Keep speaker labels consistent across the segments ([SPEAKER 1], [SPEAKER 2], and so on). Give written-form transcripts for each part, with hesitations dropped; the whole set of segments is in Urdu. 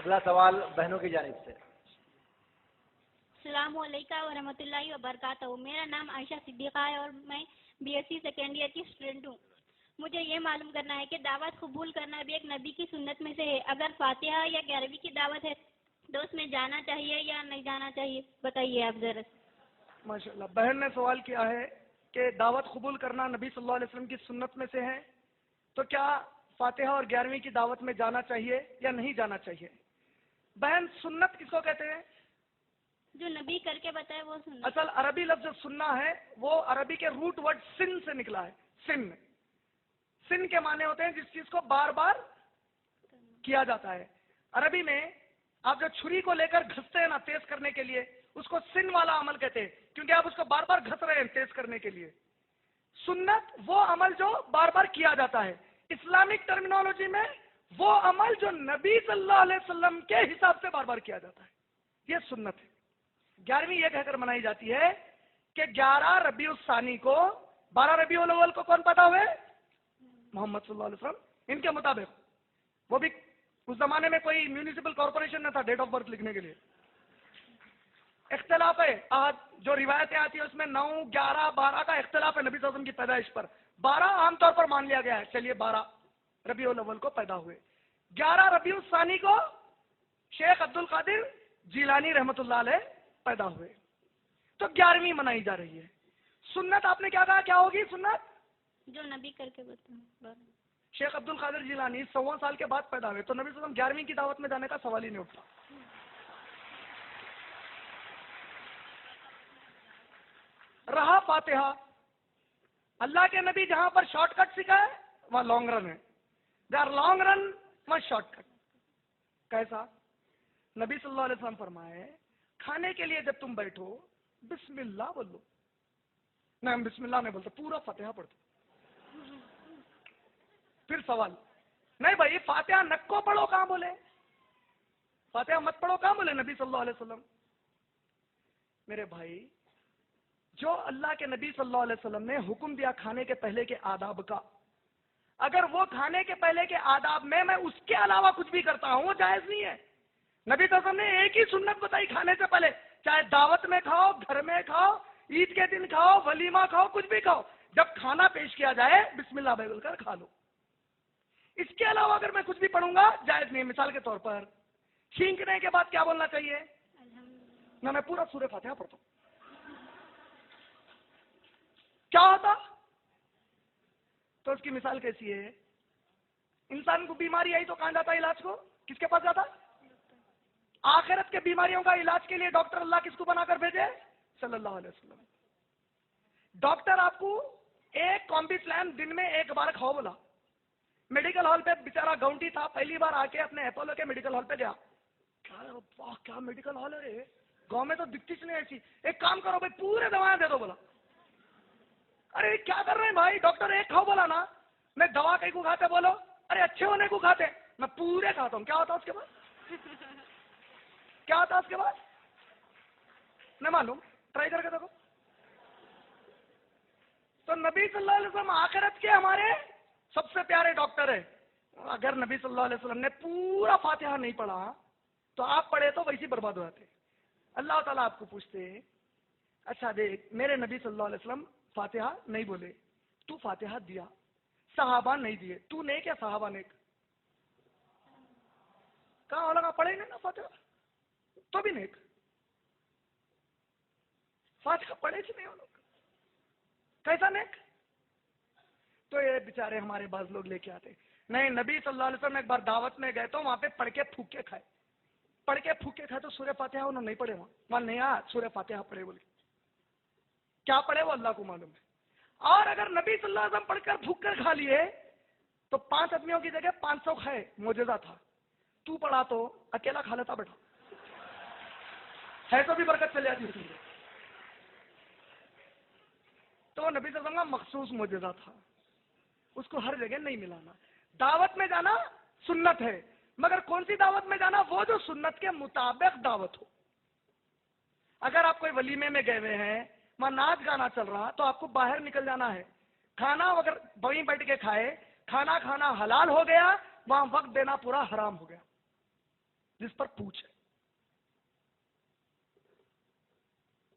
[SPEAKER 1] اگلا سوال بہنوں کی جانب سے۔
[SPEAKER 2] السلام علیکم ورحمۃ اللہ وبرکاتہ۔ میرا نام عائشہ صدیقہ ہے اور میں B S C second year کی اسٹوڈنٹ ہوں۔ مجھے یہ معلوم کرنا ہے کہ دعوت قبول کرنا بھی ایک نبی کی سنت میں سے ہے۔ اگر فاتحہ یا 11ویں کی دعوت ہے تو اس میں جانا چاہیے یا نہیں جانا چاہیے؟ بتائیے آپ ذرا۔
[SPEAKER 3] ماشاء اللہ، بہن نے سوال کیا ہے کہ دعوت قبول کرنا نبی صلی اللہ علیہ وسلم کی سنت میں سے ہے، تو کیا فاتحہ اور 11ویں کی دعوت میں جانا چاہیے یا نہیں جانا چاہیے؟ بہن، سنت کس کو کہتے ہیں؟
[SPEAKER 2] جو نبی کر کے بتائے وہ سنت۔
[SPEAKER 3] اصل عربی لفظ سننا ہے وہ عربی کے روٹ ورڈ سن سے نکلا ہے۔ سن سن کے معنی ہوتے ہیں جس چیز کو بار بار کیا جاتا ہے۔ عربی میں آپ جو چھری کو لے کر گھستے ہیں نا تیز کرنے کے لیے، اس کو سن والا عمل کہتے ہیں، کیونکہ آپ اس کو بار بار گھس رہے ہیں تیز کرنے کے لیے۔ سنت وہ عمل جو بار بار کیا جاتا ہے۔ اسلامک ٹرمینالوجی میں وہ عمل جو نبی صلی اللہ علیہ وسلم کے حساب سے بار بار کیا جاتا ہے، یہ سنت ہے۔ 11ویں یہ کہہ کر منائی جاتی ہے کہ 11 ربیع الثانی کو، 12 ربیع الاول کو کون پیدا ہوئے؟ محمد صلی اللہ علیہ وسلم۔ ان کے مطابق، وہ بھی اس زمانے میں کوئی میونسپل کارپوریشن نہ تھا ڈیٹ آف برتھ لکھنے کے لیے، اختلاف ہے۔ آج جو روایتیں آتی ہیں اس میں 9، 11، 12 کا اختلاف ہے نبی صلی اللہ علیہ وسلم کی پیدائش پر۔ 12 عام طور پر مان لیا گیا ہے، چلیے 12 ربیع الاول کو پیدا ہوئے۔ 11 ربیع الثانی کو شیخ عبد القادر جیلانی رحمۃ اللہ علیہ پیدا ہوئے، تو 11ویں منائی جا رہی ہے۔ سنت آپ نے کیا کہا، کیا ہوگی سنت؟
[SPEAKER 2] جو نبی کر کے بتائے۔
[SPEAKER 3] شیخ عبد القادر جیلانی 125 سال کے بعد پیدا ہوئے، تو نبی صلی اللہ علیہ وسلم 11ویں کی دعوت میں جانے کا سوال ہی نہیں اٹھتا۔ رہا فاتحہ، اللہ کے نبی جہاں پر شارٹ کٹ سکھائے وہاں لانگ رن ہے۔ دیر لانگ رن وہاں شارٹ کٹ۔ کیسا؟ نبی صلی اللہ علیہ وسلم فرمائے کھانے کے لیے جب تم بیٹھو بسم اللہ بولو۔ نہیں، ہم بسم اللہ نہیں بولتے، پورا فاتحہ پڑھتے۔ پھر سوال، نہیں بھائی فاتحہ نک کو پڑھو کہاں بولے؟ فاتحہ مت پڑھو کہاں بولے نبی صلی اللہ علیہ وسلم؟ میرے بھائی، جو اللہ کے نبی صلی اللہ علیہ وسلم نے حکم دیا کھانے کے پہلے کے آداب کا، اگر وہ کھانے کے پہلے کے آداب میں اس کے علاوہ کچھ بھی کرتا ہوں وہ جائز نہیں ہے۔ نبی صلی اللہ علیہ وسلم نے ایک ہی سنت بتائی کھانے سے پہلے، چاہے دعوت میں کھاؤ، گھر میں کھاؤ، عید کے دن کھاؤ، ولیمہ کھاؤ، کچھ بھی کھاؤ، جب کھانا پیش کیا جائے بسم اللہ بول کر کھا لو۔ اس کے علاوہ اگر میں کچھ بھی پڑھوں گا جائز نہیں۔ مثال کے طور پر چھینکنے کے بعد کیا بولنا چاہیے؟ نہ میں پورا سورہ فاتحہ پڑھتا ہوں، کیا ہوتا؟ تو اس کی مثال کیسی ہے؟ انسان کو بیماری آئی تو کہاں جاتا علاج کو؟ کس کے پاس جاتا؟ آخرت کے بیماریوں کا علاج کے لیے ڈاکٹر اللہ کس کو بنا کر بھیجے؟ صلی اللہ علیہ وسلم۔ ڈاکٹر آپ کو ایک کمبیفلین دن میں 1 بار کھاؤ بولا۔ میڈیکل ہال پہ بیچارہ گاؤنٹی تھا، پہلی بار آ کے اپنے اپولو کے میڈیکل ہال پہ گیا، کیا میڈیکل ہال ہے، گاؤں میں تو دکھتی نہیں ایسی، ایک کام کرو بھائی پورے دوائیں دے دو بولا۔ ارے کیا کر رہے ہیں بھائی، ڈاکٹر ایک کھاؤ بولا نا، میں دوا کہیں کو کھاتے بولو، ارے اچھے ہونے کو کھاتے، میں پورے کھاتا ہوں۔ کیا ہوتا اس کے بعد؟ کیا ہوتا اس کے بعد؟ نہیں معلوم، ٹرائی کر کے دیکھو۔ تو نبی صلی اللہ علیہ وسلم آخرت کے ہمارے سب سے پیارے ڈاکٹر ہے۔ اگر نبی صلی اللہ علیہ وسلم نے پورا فاتحہ نہیں پڑھا تو آپ پڑھے تو ویسے برباد ہو جاتے۔ اللہ تعالیٰ آپ کو پوچھتے اچھا دیکھ میرے نبی صلی اللہ علیہ وسلم فاتحہ نہیں بولے، تو فاتحہ دیا، صحابہ نہیں دیے، تو نیک یا صحابہ نیک؟ کہاں لگا پڑھے نہیں نا فاتحہ تو بھی نیک، فاتحہ پڑھے سے نہیں ہو لوگ، کیسا نیک؟ تو یہ بیچارے ہمارے بعض لوگ لے کے آتے نہیں، نبی صلی اللہ علیہ وسلم ایک بار دعوت میں گئے تو وہاں پہ پڑھ کے پھوک کے کھائے، پڑھ کے پھوک کے کھائے تو سورہ فاتحہ انہوں نے نہیں پڑھے، وہاں نہیں آیا سورہ فاتحہ پڑھے بولے، کیا پڑھے وہ اللہ کو معلوم ہے۔ اور اگر نبی صلی اللہ علیہ وسلم پڑھ کر پھوک کر کھا لیے تو 5 آدمیوں کی جگہ 500 کھائے، معجزہ تھا۔ تو پڑھا تو اکیلا کھا لیتا بیٹھا، ہے تو بھی برکت چلے جاتی تھی۔ تو نبی صلی اللہ علیہ وسلم کا مخصوص معجزہ تھا، اس کو ہر جگہ نہیں ملانا۔ دعوت میں جانا سنت ہے، مگر کون سی دعوت میں جانا؟ وہ جو سنت کے مطابق دعوت ہو۔ اگر آپ کوئی ولیمے میں گئے ہوئے ہیں، وہاں ناچ گانا چل رہا تو آپ کو باہر نکل جانا ہے۔ کھانا اگر وہیں بیٹھ کے کھائے، کھانا کھانا حلال ہو گیا، وہاں وقت دینا پورا حرام ہو گیا۔ جس پر پوچھ ہے.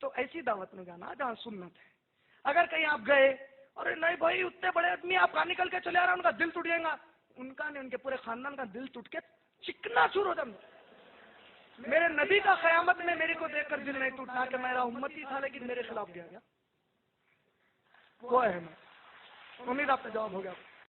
[SPEAKER 3] تو ایسی دعوت میں جانا جہاں سنت ہے. اگر کہیں آپ گئے اور نہیں بھائی اتنے بڑے آدمی آپ کہاں نکل کے چلے آ رہے ہیں، ان کا دل ٹوٹ جائے گا. ان کا نہیں، ان کے پورے خاندان کا دل ٹوٹ کے چکنا چور ہو جائے. میرے نبی کا قیامت میں میرے کو دیکھ کر دل نہیں ٹوٹنا کہ میرا امتی تھا لیکن میرے خلاف گیا. وہ ہے. امید آپ کا جواب ہو گیا.